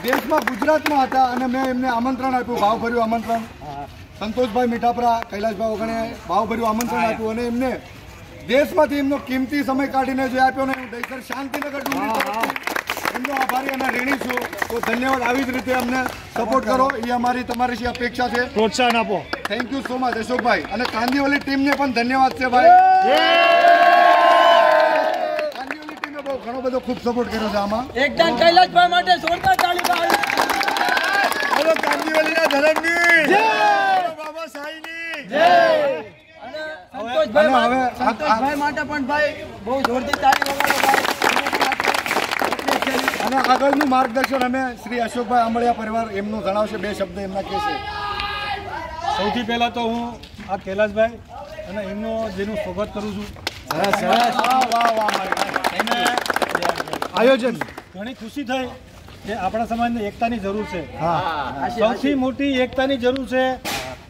દેશમાં ગુજરાતમાં હતા અને મેં એમને આમંત્રણ આપ્યું, ભાવભર્યું આમંત્રણ. સંતોષભાઈ મીઠાપરા, કૈલાસભાઈ ઓગણે ભાવભર્યું આમંત્રણ આપ્યું અને એમને દેશમાંથી એમનો કિંમતી સમય કાઢીને જે આપ્યો ને હું દહીસર શાંતિનગર એમનો આભારી અને ઋણી છું. તો ધન્યવાદ. આવી જ રીતે અમને સપોર્ટ કરો એ અમારી તમારી અપેક્ષા છે. પ્રોત્સાહન આપો. થેન્ક યુ સો મચ અશોકભાઈ. અને કાંદીવલી ટીમને પણ ધન્યવાદ છે ભાઈ. કાંદીવલી ટીમે બહુ ઘણો બધો ખૂબ સપોર્ટ કર્યો છે આમાં. એકદમ કૈલાસભાઈ માટે જોરદાર તાળી પાડો. બોલો કાંદીવલીના ધરમની જય, બાબા સાઈની જય. સંતોષભાઈ માટે પણ ભાઈ બહુ જોરથી તાળી વગાડો ભાઈ. અને આગળનું માર્ગદર્શન અમે શ્રી અશોકભાઈ આંબળિયા પરિવાર એમનું જણાવશે. બે શબ્દ એમના કહેશે. સૌથી પહેલા તો હું આ કૈલાસભાઈ અને એમનો જેનું સ્વાગત કરું છું. અને આયોજન ઘણી ખુશી થઈ કે આપણા સમાજને એકતાની જરૂર છે. સૌથી મોટી એકતાની જરૂર છે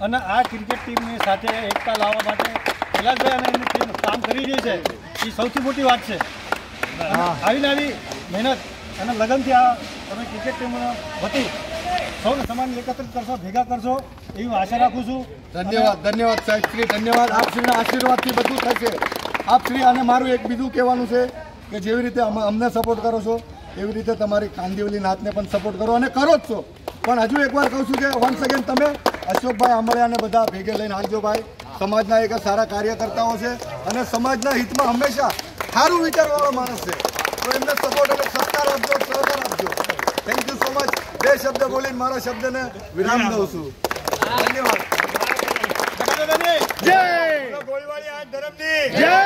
અને આ ક્રિકેટ ટીમની સાથે એકતા લાવવા માટે કૈલાસભાઈ અને એમની ટીમ કામ કરી રહી છે એ સૌથી મોટી વાત છે. આવી આવી મહેનત અને લગનથી આ તમે ક્રિકેટ ટીમ વતી સૌને સમાન એકત્રિત કરશો, ભેગા કરશો એવી આશા રાખું છું. ધન્યવાદ. ધન્યવાદ સાહેબ શ્રી. ધન્યવાદ. આપ શ્રીના આશીર્વાદથી બધું થશે. આપ શ્રી. અને મારું એક બીજું કહેવાનું છે કે જેવી રીતે અમને સપોર્ટ કરો છો એવી રીતે તમારી કાંદીવલી નાતને પણ સપોર્ટ કરો અને કરો જ છો. પણ હજુ એકવાર કહું છું કે વન્સ અગેન તમે અશોકભાઈ આંબળિયાને બધા ભેગે લઈને હાલજો ભાઈ. સમાજના એક સારા કાર્યકર્તાઓ છે અને સમાજના હિતમાં હંમેશા સારું વિચારવાળો માણસ છે. તો એમને સપોર્ટ અને સહકાર આપજો, સહકાર આપજો. Thank you so much. બે શબ્દ બોલીને મારા શબ્દને વિરામ દઉં છું. ધન્યવાદ. જય ગોળવાળી આજ ધરમની જય,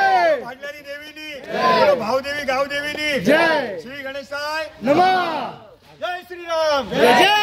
ભાગલાની દેવીની જય, ભાવદેવી ગાવદેવીની જય, શ્રી ગણેશાય નમઃ, જય શ્રી રામ, જય.